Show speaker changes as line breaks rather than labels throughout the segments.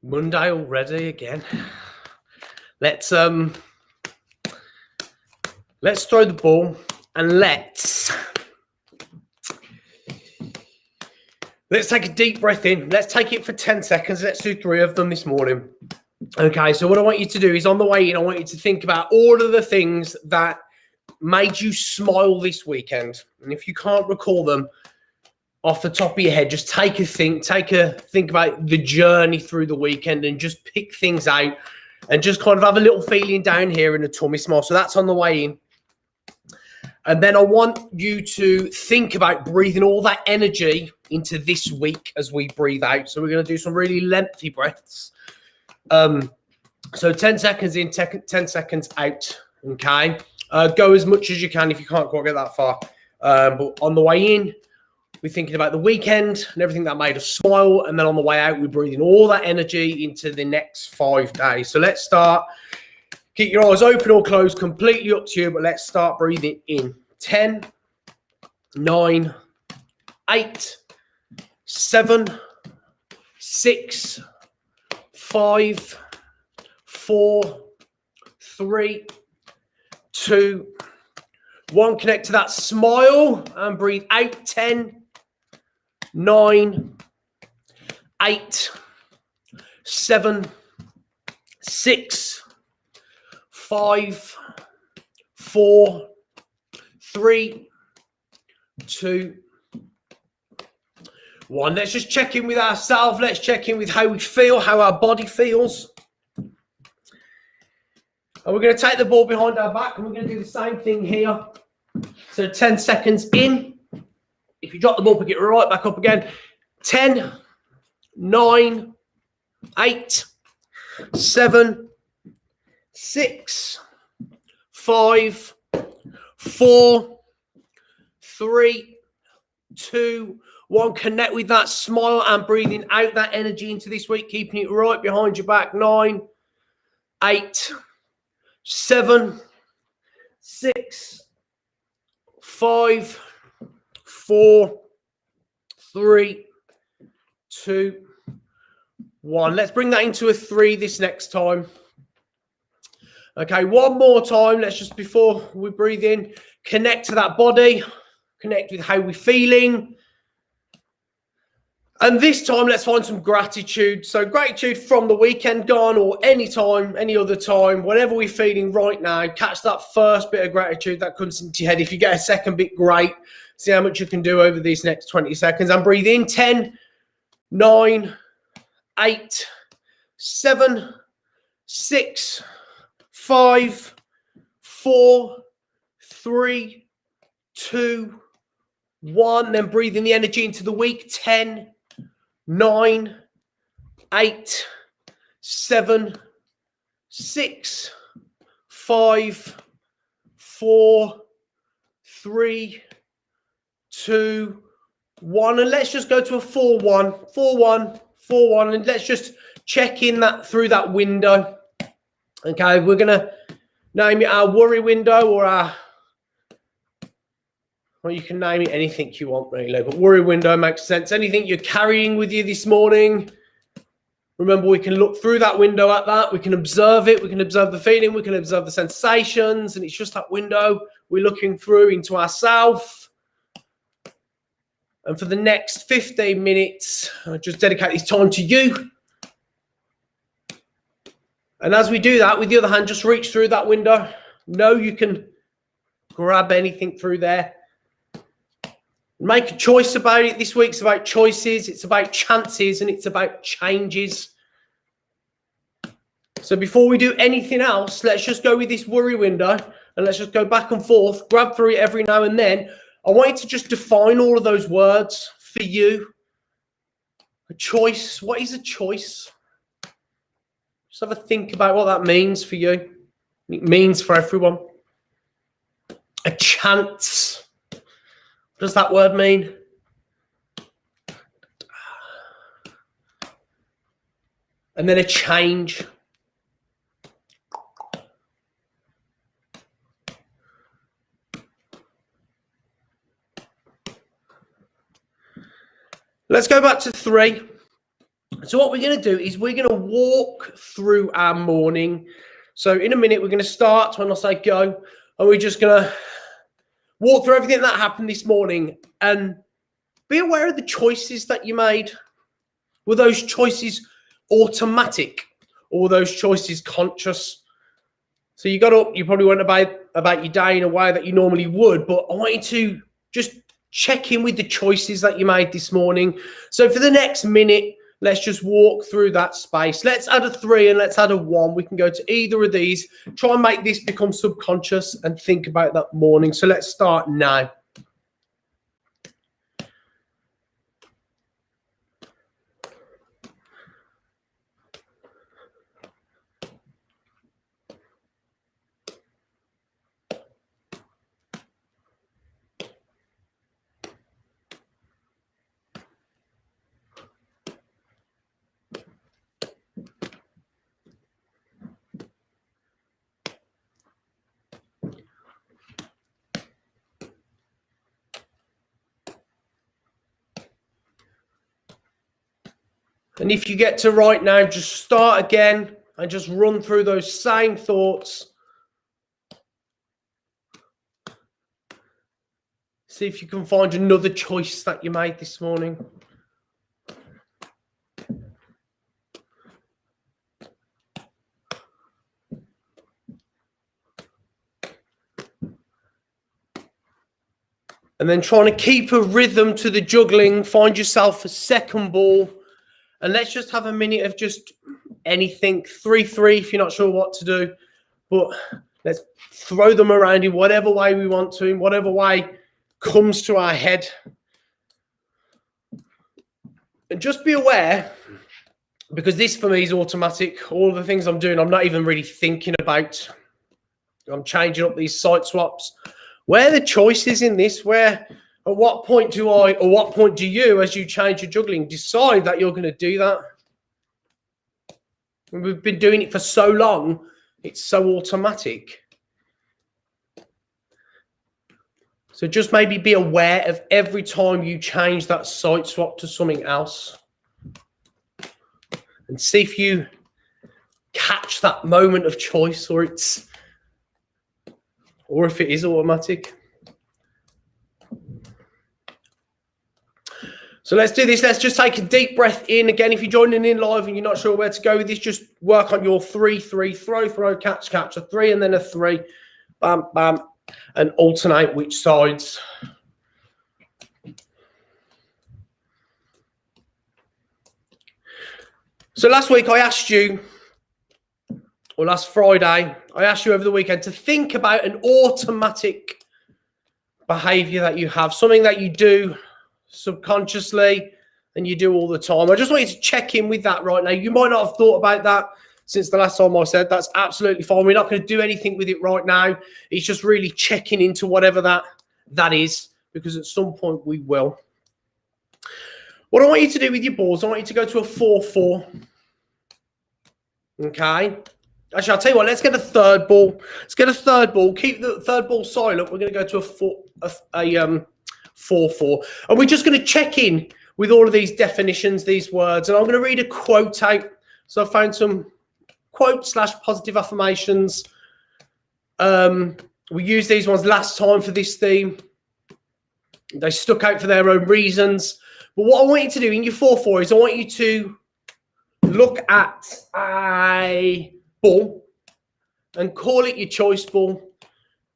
Monday already again. Let's throw the ball and let's take a deep breath in. Let's take it for 10 seconds. Let's do 3 of them this morning. Okay, so what I want you to do is on the way in, I want you to think about all of the things that made you smile this weekend. And if you can't recall them off the top of your head, just take a think about the journey through the weekend and just pick things out and just kind of have a little feeling down here in a tummy smile. So that's on the way in. And then I want you to think about breathing all that energy into this week as we breathe out. So we're going to do some really lengthy breaths. So 10 seconds in, 10 seconds out. Okay. Go as much as you can if you can't quite get that far. But on the way in, we're thinking about the weekend and everything that made us smile. And then on the way out, we're breathing all that energy into the next 5 days. So let's start. Keep your eyes open or closed, completely up to you, but let's start breathing in. 10, 9, 8, 7, 6, 5, 4, 3, 2, 1. Connect to that smile and breathe out. 10, 9, 8, 7, 6, 5, 4, 3, 2, 1. Let's just check in with ourselves. Let's check in with how we feel, how our body feels. And we're going to take the ball behind our back and we're going to do the same thing here. So 10 seconds in. If you drop the ball, pick it right back up again. 10, 9, 8, 7, 6, 5, 4, 3, 2, 1. Connect with that smile and breathing out that energy into this week, keeping it right behind your back. 9, 8, 7, 6, 5, 4, 3, 2, 1. Let's bring that into a 3 this next time. Okay, one more time. Let's just, before we breathe in, connect to that body, connect with how we're feeling. And this time, let's find some gratitude. So gratitude from the weekend gone or any time, any other time, whatever we're feeling right now, catch that first bit of gratitude that comes into your head. If you get a second bit, great. See how much you can do over these next 20 seconds. And breathe in. 10, 9, 8, 7, 6, 5, 4, 3, 2, 1. Then breathing the energy into the week. 10, 9, 8, 7, 6, 5, 4, 3, 2, 1. And let's just go to a 4-1, 4-1, 4-1. And let's just check in that through that window. Okay, we're going to name it our worry window or our, well, you can name it anything you want, really, but worry window makes sense. Anything you're carrying with you this morning, remember, we can look through that window at that. We can observe it. We can observe the feeling. We can observe the sensations. And it's just that window we're looking through into ourselves. And for the next 15 minutes, I'll just dedicate this time to you. And as we do that, with the other hand, just reach through that window. Know you can grab anything through there. Make a choice about it. This week's about choices. It's about chances and it's about changes. So before we do anything else, let's just go with this worry window and let's just go back and forth, grab through it every now and then. I want you to just define all of those words for you. A choice. What is a choice? Just have a think about what that means for you. It means for everyone. A chance. What does that word mean? And then a change. Let's go back to 3. So what we're going to do is we're going to walk through our morning. So in a minute, we're going to start when I say go, and we're just going to walk through everything that happened this morning and be aware of the choices that you made. Were those choices automatic, or were those choices conscious? So you got up, you probably went about your day in a way that you normally would, but I want you to just check in with the choices that you made this morning. So for the next minute, let's just walk through that space. Let's add a 3 and let's add a 1. We can go to either of these. Try and make this become subconscious and think about that morning. So let's start now. And if you get to right now, just start again and just run through those same thoughts. See if you can find another choice that you made this morning. And then trying to keep a rhythm to the juggling, find yourself a second ball. And let's just have a minute of just anything. 3-3 if you're not sure what to do. But let's throw them around in whatever way we want to, in whatever way comes to our head. And just be aware, because this for me is automatic. All the things I'm doing, I'm not even really thinking about. I'm changing up these site swaps. Where are the choices in this? Where, at what point do I, or what point do you, as you change your juggling, decide that you're going to do that? And we've been doing it for so long, it's so automatic. So just maybe be aware of every time you change that site swap to something else. And see if you catch that moment of choice, or if it is automatic. So let's do this. Let's just take a deep breath in. Again, if you're joining in live and you're not sure where to go with this, just work on your 3-3, throw, catch, a 3 and then a 3. Bam, bam. And alternate which sides. So last week I asked you, or last Friday, I asked you over the weekend to think about an automatic behavior that you have, something that you do subconsciously and you do all the time. I just want you to check in with that right now. You might not have thought about that since the last time I said. That's absolutely fine. We're not going to do anything with it right now. It's just really checking into whatever that is, because at some point we will. What I want you to do with your balls, I want you to go to a 4-4. Okay. Actually, I'll tell you what, let's get a third ball. Let's get a third ball. Keep the third ball silent. We're going to go to a 4-4. And we're just going to check in with all of these definitions, these words. And I'm going to read a quote out. So I found some quote/positive affirmations. We used these ones last time for this theme. They stuck out for their own reasons. But what I want you to do in your 4-4 is I want you to look at a ball and call it your choice ball.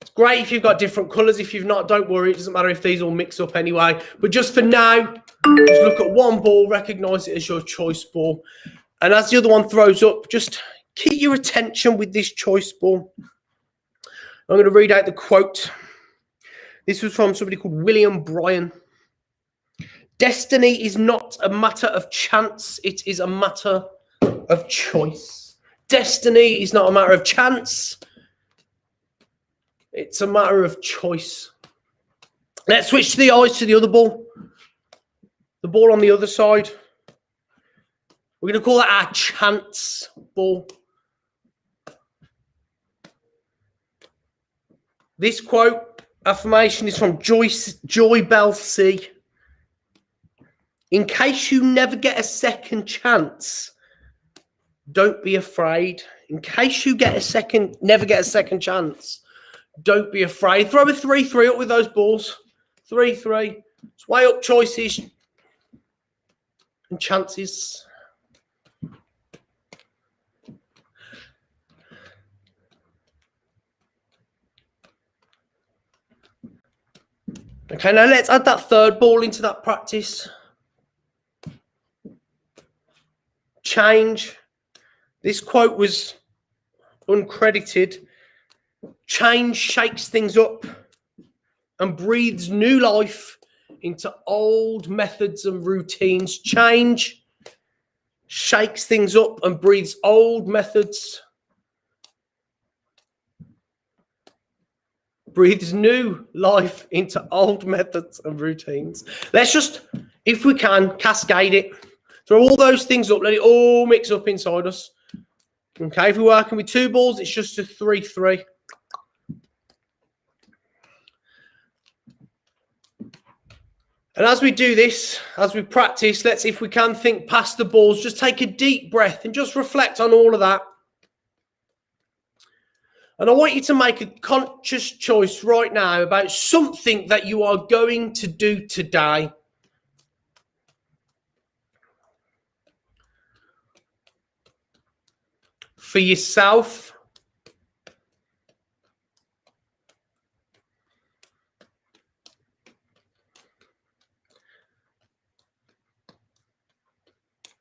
It's great if you've got different colours. If you've not, don't worry. It doesn't matter if these all mix up anyway. But just for now, just look at one ball, recognise it as your choice ball. And as the other one throws up, just keep your attention with this choice ball. I'm going to read out the quote. This was from somebody called William Bryan. Destiny is not a matter of chance. It is a matter of choice. Destiny is not a matter of chance. It's a matter of choice. Let's switch the eyes to the other ball. The ball on the other side. We're going to call that our chance ball. This quote, affirmation, is from Joy Bell C. In case you never get a second chance, don't be afraid. In case you never get a second chance, don't be afraid. Throw a 3-3 up with those balls. 3-3. Just weigh up choices and chances. Okay, now let's add that third ball into that practice. Change. This quote was uncredited. Change shakes things up and breathes new life into old methods and routines. Change shakes things up and breathes old methods. Breathes new life into old methods and routines. Let's just, if we can, cascade it. Throw all those things up, let it all mix up inside us. Okay, if we're working with 2 balls, it's just a 3-3. And as we do this, as we practice, let's, if we can, think past the balls. Just take a deep breath and just reflect on all of that. And I want you to make a conscious choice right now about something that you are going to do today. For yourself.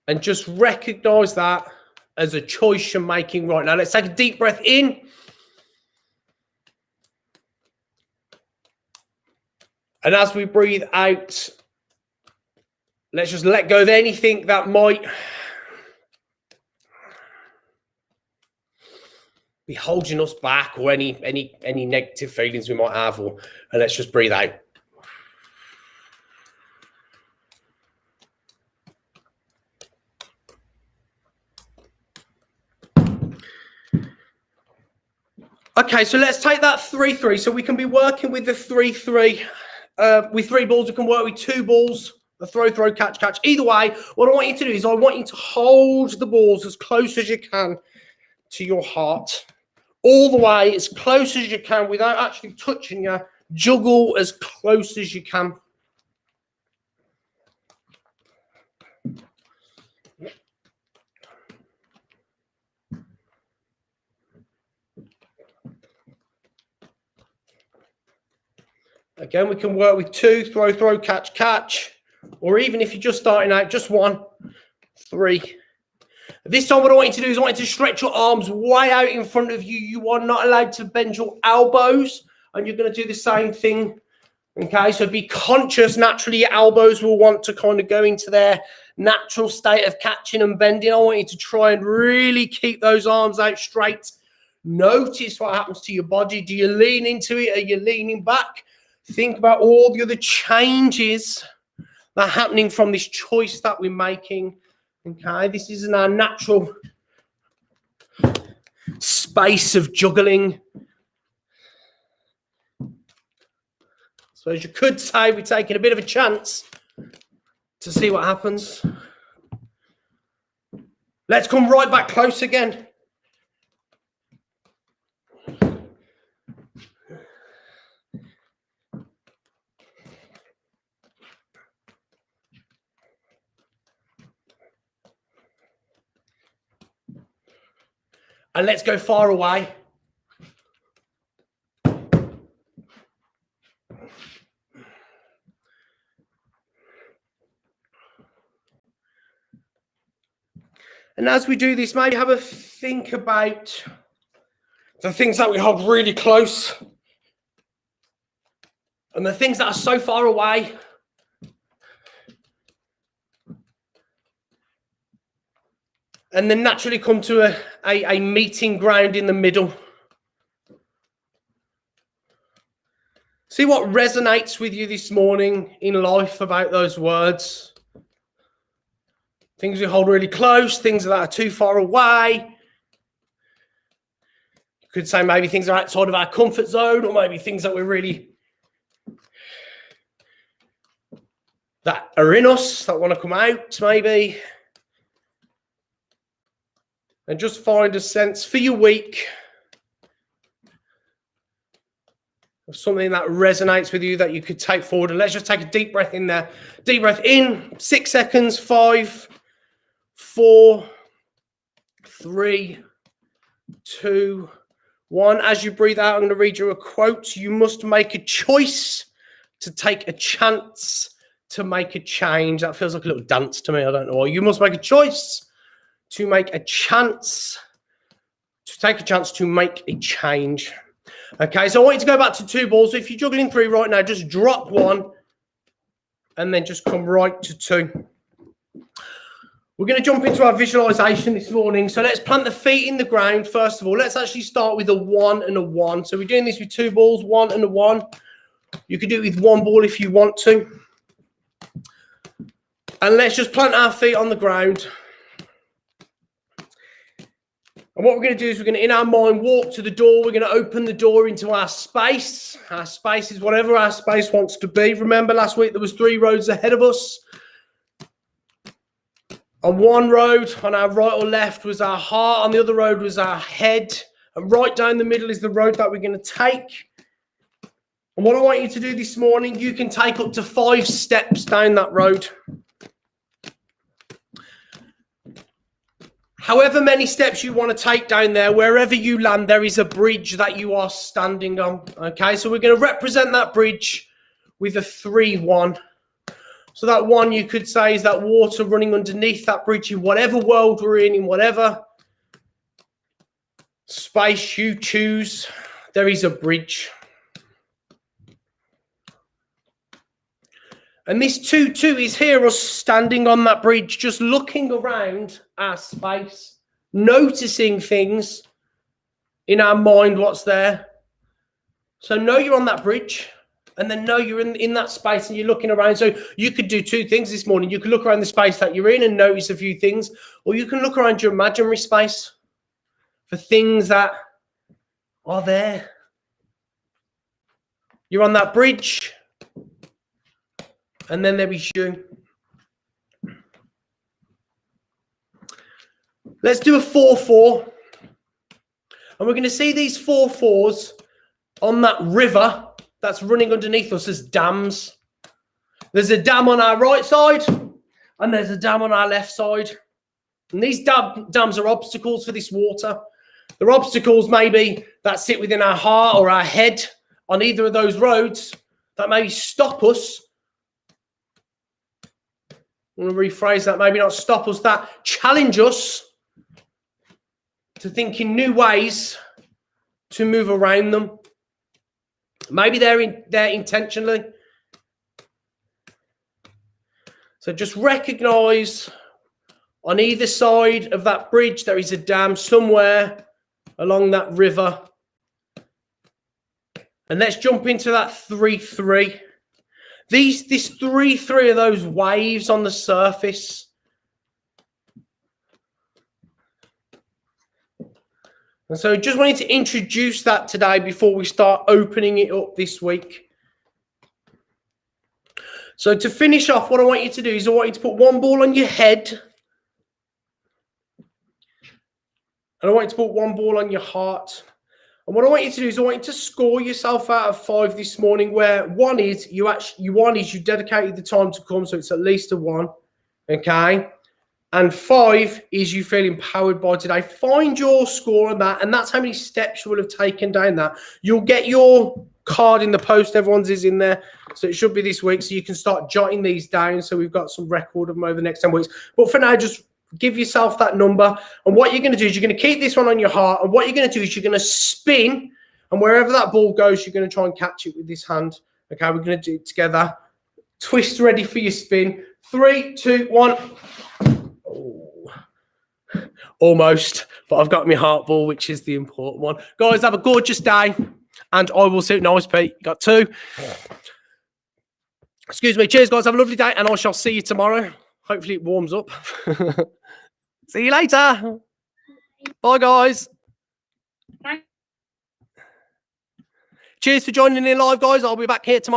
And just recognize that as a choice you're making right now. Let's take a deep breath in. And as we breathe out, let's just let go of anything that might be holding us back, or any negative feelings we might have, and let's just breathe out. Okay, so let's take that 3-3. So we can be working with the 3-3. With 3 balls, we can work with 2 balls, a throw, catch. Either way, what I want you to do is I want you to hold the balls as close as you can to your heart. All the way, as close as you can without actually touching you. Juggle as close as you can. Again, we can work with 2, throw, catch. Or even if you're just starting out, just 1, 3. This time what I want you to do is I want you to stretch your arms way out in front of you. You are not allowed to bend your elbows. And you're going to do the same thing. Okay, so be conscious. Naturally, your elbows will want to kind of go into their natural state of catching and bending. I want you to try and really keep those arms out straight. Notice what happens to your body. Do you lean into it? Are you leaning back? Think about all the other changes that are happening from this choice that we're making. Okay, this isn't our natural space of juggling. So as you could say, we're taking a bit of a chance to see what happens. Let's come right back close again. And let's go far away. And as we do this, maybe have a think about the things that we hold really close and the things that are so far away. And then naturally come to a meeting ground in the middle. See what resonates with you this morning in life about those words. Things we hold really close, things that are too far away. You could say maybe things are outside of our comfort zone, or maybe things that we're really that are in us that want to come out, maybe. And just find a sense for your week of something that resonates with you that you could take forward. And let's just take a deep breath in there. Deep breath in, 6 seconds, 5, 4, 3, 2, 1. As you breathe out, I'm going to read you a quote. You must make a choice to take a chance to make a change. That feels like a little dance to me. I don't know why. You must make a choice to make a chance, to take a chance to make a change. Okay, so I want you to go back to 2 balls. So if you're juggling 3 right now, just drop 1 and then just come right to 2. We're going to jump into our visualization this morning. So let's plant the feet in the ground. First of all, let's actually start with a 1 and a 1. So we're doing this with 2 balls, 1 and a 1. You can do it with 1 ball if you want to. And let's just plant our feet on the ground. And what we're going to do is we're going to, in our mind, walk to the door. We're going to open the door into our space. Our space is whatever our space wants to be. Remember last week there was 3 roads ahead of us. On one road, on our right or left, was our heart. On the other road was our head. And right down the middle is the road that we're going to take. And what I want you to do this morning, you can take up to 5 steps down that road. However many steps you want to take down there, wherever you land, there is a bridge that you are standing on. Okay, so we're going to represent that bridge with a 3-1. So that 1 you could say is that water running underneath that bridge in whatever world we're in whatever space you choose, there is a bridge. And this 2-2 is here, us standing on that bridge, just looking around our space, noticing things in our mind, what's there. So know you're on that bridge, and then know you're in that space and you're looking around. So you could do 2 things this morning. You could look around the space that you're in and notice a few things, or you can look around your imaginary space for things that are there. You're on that bridge. And then there is you. Let's do a 4-4. And we're going to see these 4-4s on that river that's running underneath us as dams. There's a dam on our right side, and there's a dam on our left side. And these dams are obstacles for this water. They're obstacles maybe that sit within our heart or our head on either of those roads that maybe stop us. I'm going to rephrase that, maybe not stop us, that challenge us to think in new ways to move around them. Maybe they're there intentionally. So just recognize on either side of that bridge there is a dam somewhere along that river. And let's jump into that 3-3. This 3-3 are those waves on the surface. And so just wanted to introduce that today before we start opening it up this week. So to finish off, what I want you to do is I want you to put 1 ball on your head. And I want you to put 1 ball on your heart. And what I want you to do is I want you to score yourself out of 5 this morning, where 1 is you dedicated the time to come, so it's at least a 1, okay? And 5 is you feel empowered by today. Find your score on that, and that's how many steps you will have taken down that. You'll get your card in the post. Everyone's is in there, so it should be this week, so you can start jotting these down, so we've got some record of them over the next 10 weeks. But for now, just give yourself that number. And what you're going to do is you're going to keep this one on your heart. And what you're going to do is you're going to spin. And wherever that ball goes, you're going to try and catch it with this hand. Okay, we're going to do it together. Twist ready for your spin. 3, 2, 1. Oh, almost. But I've got my heart ball, which is the important one. Guys, have a gorgeous day. And I will see you. Nice, Pete. You got 2. Excuse me. Cheers, guys. Have a lovely day. And I shall see you tomorrow. Hopefully it warms up. See you later. Bye, guys. Bye. Cheers for joining in live, guys. I'll be back here tomorrow.